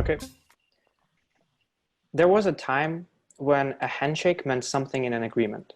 Okay. There was a time when a handshake meant something in an agreement.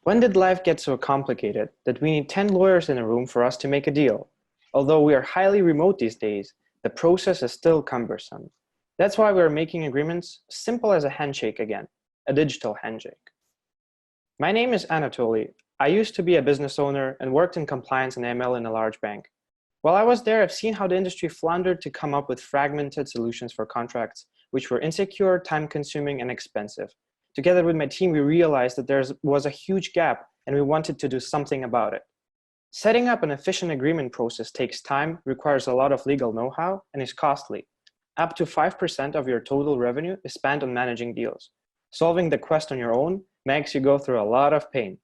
When did life get so complicated that we need 10 lawyers in a room for us to make a deal? Although we are highly remote these days, the process is still cumbersome. That's why we're making agreements simple as a handshake again, a digital handshake. My name is Anatolii. I used to be a business owner and worked in compliance and ML in a large bank. While I was there, I've seen how the industry floundered to come up with fragmented solutions for contracts, which were insecure, time-consuming, and expensive. Together with my team, we realized that there was a huge gap, and we wanted to do something about it. Setting up an efficient agreement process takes time, requires a lot of legal know-how, and is costly. Up to 5% of your total revenue is spent on managing deals. Solving the quest on your own makes you go through a lot of pain.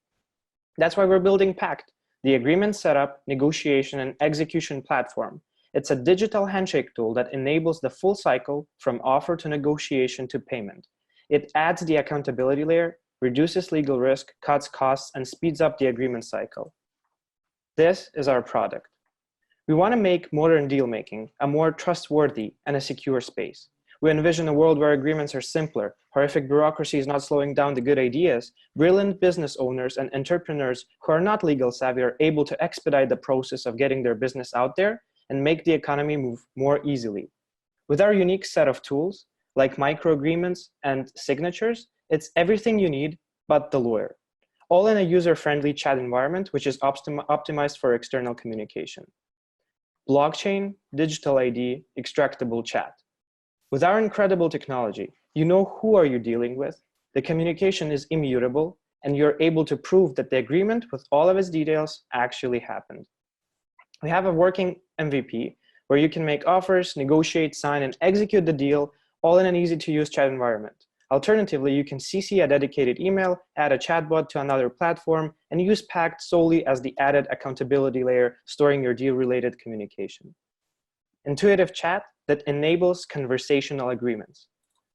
That's why we're building Paqt, the agreement setup, negotiation, and execution platform. It's a digital handshake tool that enables the full cycle from offer to negotiation to payment. It adds the accountability layer, reduces legal risk, cuts costs, and speeds up the agreement cycle. This is our product. We want to make modern deal-making a more trustworthy and a secure space. We envision a world where agreements are simpler, horrific bureaucracy is not slowing down the good ideas, brilliant business owners and entrepreneurs who are not legal savvy are able to expedite the process of getting their business out there and make the economy move more easily. With our unique set of tools, like microagreements and signatures, it's everything you need but the lawyer, all in a user-friendly chat environment which is optimized for external communication. Blockchain, digital ID, extractable chat. With our incredible technology, you know who are you dealing with, the communication is immutable, and you're able to prove that the agreement with all of its details actually happened. We have a working MVP where you can make offers, negotiate, sign, and execute the deal all in an easy-to-use chat environment. Alternatively, you can CC a dedicated email, add a chatbot to another platform, and use Paqt solely as the added accountability layer, storing your deal-related communication. Intuitive chat that enables conversational agreements.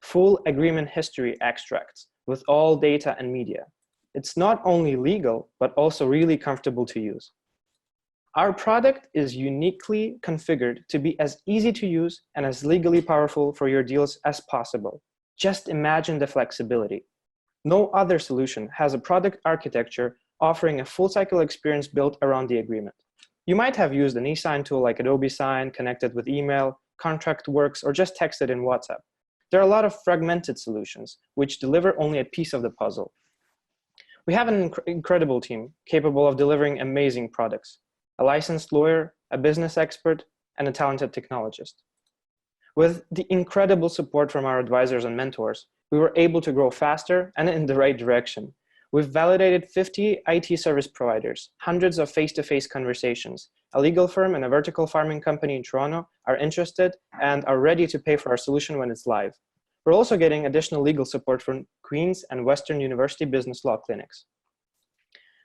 Full agreement history extracts with all data and media. It's not only legal, but also really comfortable to use. Our product is uniquely configured to be as easy to use and as legally powerful for your deals as possible. Just imagine the flexibility. No other solution has a product architecture offering a full cycle experience built around the agreement. You might have used an e-sign tool like Adobe Sign, connected with email, ContractWorks, or just texted in WhatsApp. There are a lot of fragmented solutions which deliver only a piece of the puzzle. We have an incredible team capable of delivering amazing products. A licensed lawyer, a business expert, and a talented technologist. With the incredible support from our advisors and mentors, we were able to grow faster and in the right direction. We've validated 50 IT service providers, hundreds of face-to-face conversations. A legal firm and a vertical farming company in Toronto are interested and are ready to pay for our solution when it's live. We're also getting additional legal support from Queen's and Western University business law clinics.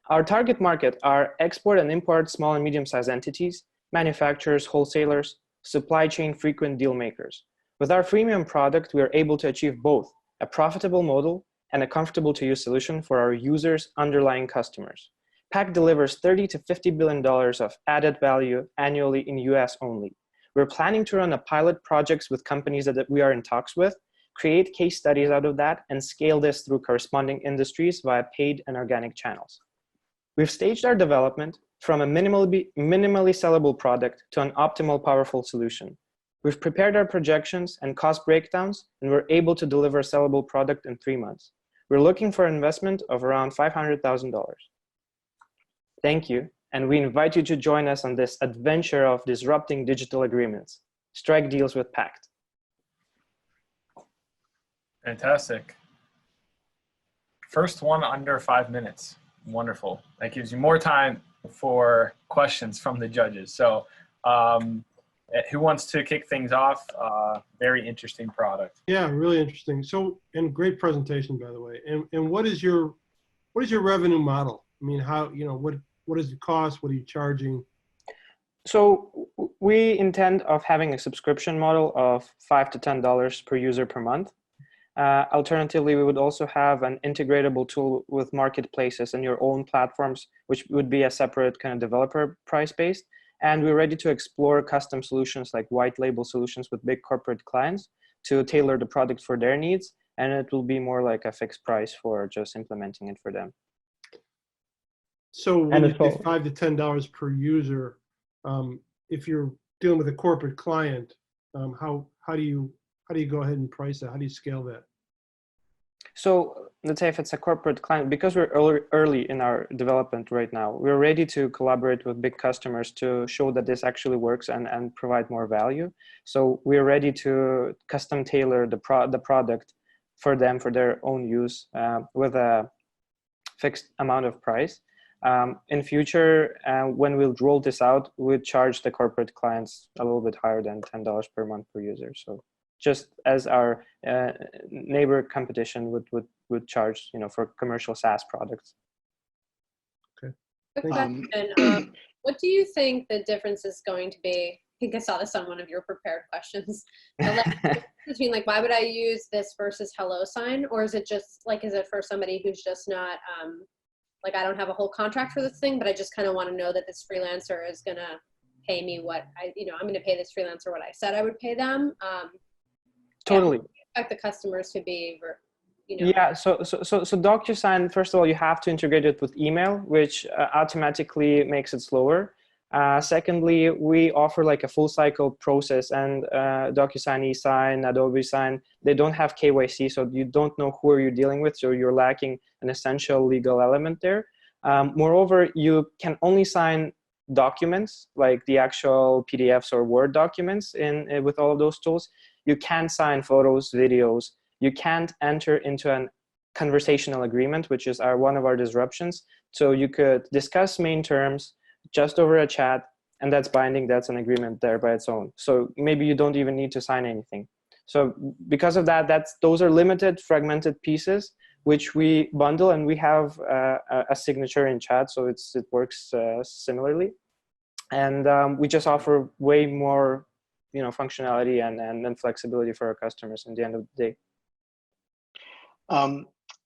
Our target market are export and import small and medium-sized entities, manufacturers, wholesalers, supply chain frequent deal makers. With our freemium product, we are able to achieve both a profitable model and a comfortable to use solution for our users' underlying customers. Paqt delivers $30 to $50 billion of added value annually in US only. We're planning to run a pilot projects with companies that we are in talks with, create case studies out of that, and scale this through corresponding industries via paid and organic channels. We've staged our development from a minimally sellable product to an optimal, powerful solution. We've prepared our projections and cost breakdowns, and we're able to deliver a sellable product in 3 months. We're looking for an investment of around $500,000. Thank you, and we invite you to join us on this adventure of disrupting digital agreements. Strike deals with Paqt. Fantastic. First one under 5 minutes. Wonderful. That gives you more time for questions from the judges. So who wants to kick things off? Very interesting product. Yeah, really interesting. So, and great presentation, by the way. And what is your revenue model? I mean, how, you know, what is the cost? What are you charging? So we intend of having a subscription model of $5 to $10 per user per month. Alternatively, we would also have an integratable tool with marketplaces and your own platforms, which would be a separate kind of developer price-based. And we're ready to explore custom solutions like white label solutions with big corporate clients to tailor the product for their needs, and it will be more like a fixed price for just implementing it for them. So when you pay $5 to $10 per user, if you're dealing with a corporate client, how do you go ahead and price that? How do you scale that? So let's say if it's a corporate client, because we're early in our development right now, we're ready to collaborate with big customers to show that this actually works and provide more value. So we're ready to custom tailor the product for them, for their own use, with a fixed amount of price. In future, when we'll roll this out, we'd charge the corporate clients a little bit higher than $10 per month per user. So just as our neighbor competition would charge, for commercial SaaS products. Okay. Quick question. What do you think the difference is going to be? I think I saw this on one of your prepared questions. Between why would I use this versus HelloSign? Or is it just is it for somebody who's just not, I don't have a whole contract for this thing, but I just kind of want to know that this freelancer is going to pay me what I'm going to pay this freelancer what I said I would pay them. Totally. Expect the customers to be, Yeah, so DocuSign, first of all, you have to integrate it with email, which automatically makes it slower. Secondly, we offer a full cycle process, and DocuSign, eSign, Adobe Sign, they don't have KYC, so you don't know who you're dealing with, so you're lacking an essential legal element there. Moreover, you can only sign documents, like the actual PDFs or Word documents with all of those tools. You can't sign photos, videos. You can't enter into a conversational agreement, which is one of our disruptions. So you could discuss main terms just over a chat, and that's binding. That's an agreement there by its own. So maybe you don't even need to sign anything. So because of that, those are limited, fragmented pieces, which we bundle, and we have a signature in chat, so it works similarly. And we just offer way more functionality and flexibility for our customers in the end of the day.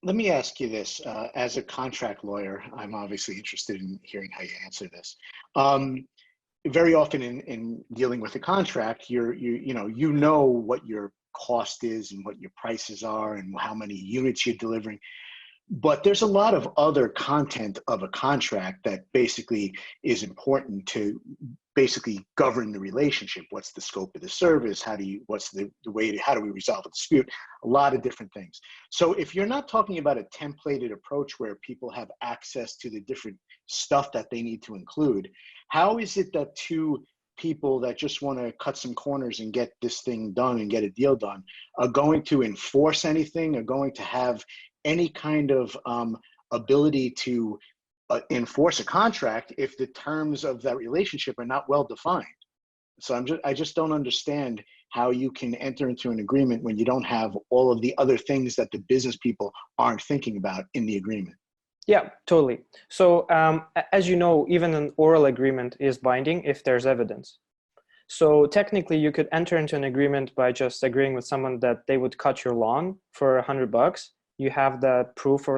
Let me ask you this. As a contract lawyer, I'm obviously interested in hearing how you answer this. Very often in dealing with a contract, you know what your cost is and what your prices are and how many units you're delivering. But there's a lot of other content of a contract that basically is important to basically govern the relationship. What's the scope of the service? How do we resolve a dispute? A lot of different things. So if you're not talking about a templated approach where people have access to the different stuff that they need to include, how is it that two people that just want to cut some corners and get this thing done and get a deal done are going to enforce anything, are going to have any kind of ability to enforce a contract if the terms of that relationship are not well defined? So I just don't understand how you can enter into an agreement when you don't have all of the other things that the business people aren't thinking about in the agreement. Yeah, totally. So as you know, even an oral agreement is binding if there's evidence. So technically, you could enter into an agreement by just agreeing with someone that they would cut your lawn for $100. You have the proof or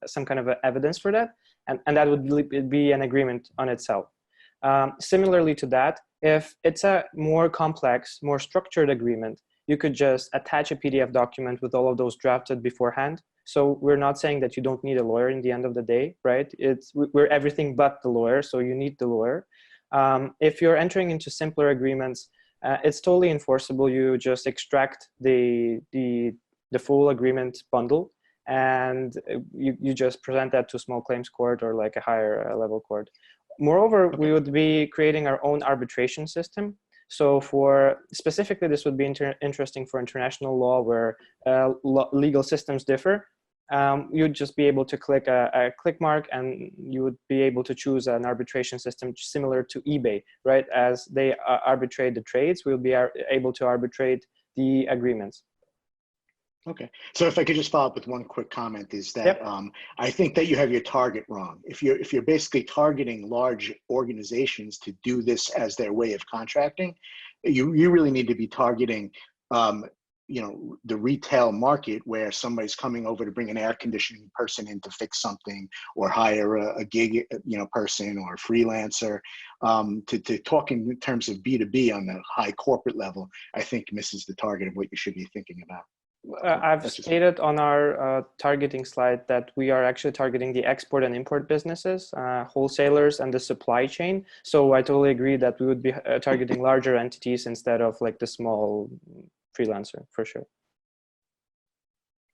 some kind of evidence for that, and that would be an agreement on itself. Similarly to that, if it's a more complex, more structured agreement, you could just attach a PDF document with all of those drafted beforehand. So we're not saying that you don't need a lawyer in the end of the day, right? We're everything but the lawyer, so you need the lawyer. If you're entering into simpler agreements, it's totally enforceable. You just extract the full agreement bundle, and you just present that to small claims court or a higher level court. Moreover, we would be creating our own arbitration system. So specifically, this would be interesting for international law where legal systems differ. You'd just be able to click a click mark, and you would be able to choose an arbitration system similar to eBay, right? As they arbitrate the trades, we'll be able to arbitrate the agreements. Okay, so if I could just follow up with one quick comment, is that Yep. I think that you have your target wrong. If you're basically targeting large organizations to do this as their way of contracting, you really need to be targeting the retail market where somebody's coming over to bring an air conditioning person in to fix something, or hire a gig, person or a freelancer, to talk in terms of B2B on the high corporate level, I think misses the target of what you should be thinking about. I've stated on our targeting slide that we are actually targeting the export and import businesses, wholesalers, and the supply chain. So I totally agree that we would be targeting larger entities instead of like the small freelancer, for sure.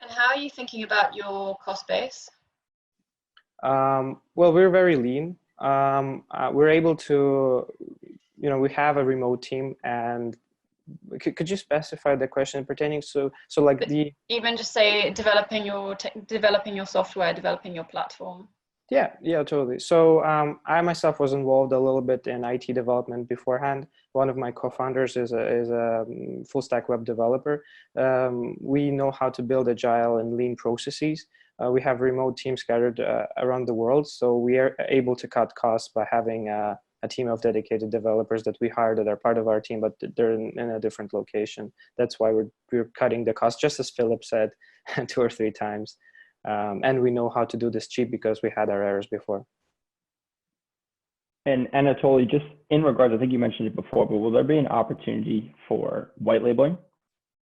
And how are you thinking about your cost base? Well, we're very lean. We're able to, we have a remote team, and could you specify the question pertaining so like but the even just say developing your software, developing your platform? Yeah, totally. So I myself was involved a little bit in IT development beforehand. One of my co-founders is a full stack web developer. We know how to build agile and lean processes. We have remote teams scattered around the world, so we are able to cut costs by having a team of dedicated developers that we hire that are part of our team, but they're in a different location. That's why we're cutting the cost, just as Philip said 2 or 3 times. And we know how to do this cheap because we had our errors before. And Anatolii, just in regards, I think you mentioned it before, but will there be an opportunity for white labeling?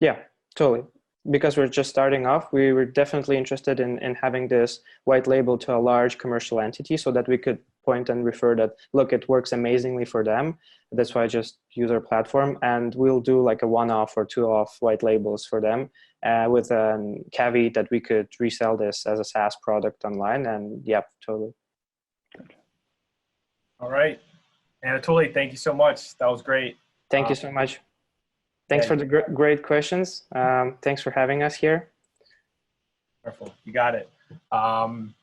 Yeah, totally. Because we're just starting off, we were definitely interested in having this white label to a large commercial entity so that we could point and refer that, look, it works amazingly for them. That's why I just use our platform, and we'll do like a 1-off or 2-off white labels for them with a caveat that we could resell this as a SaaS product online. And yep, totally. All right. Anatolii, thank you so much. That was great. Thank you so much. Thanks for the great questions. Thanks for having us here. Wonderful. You got it.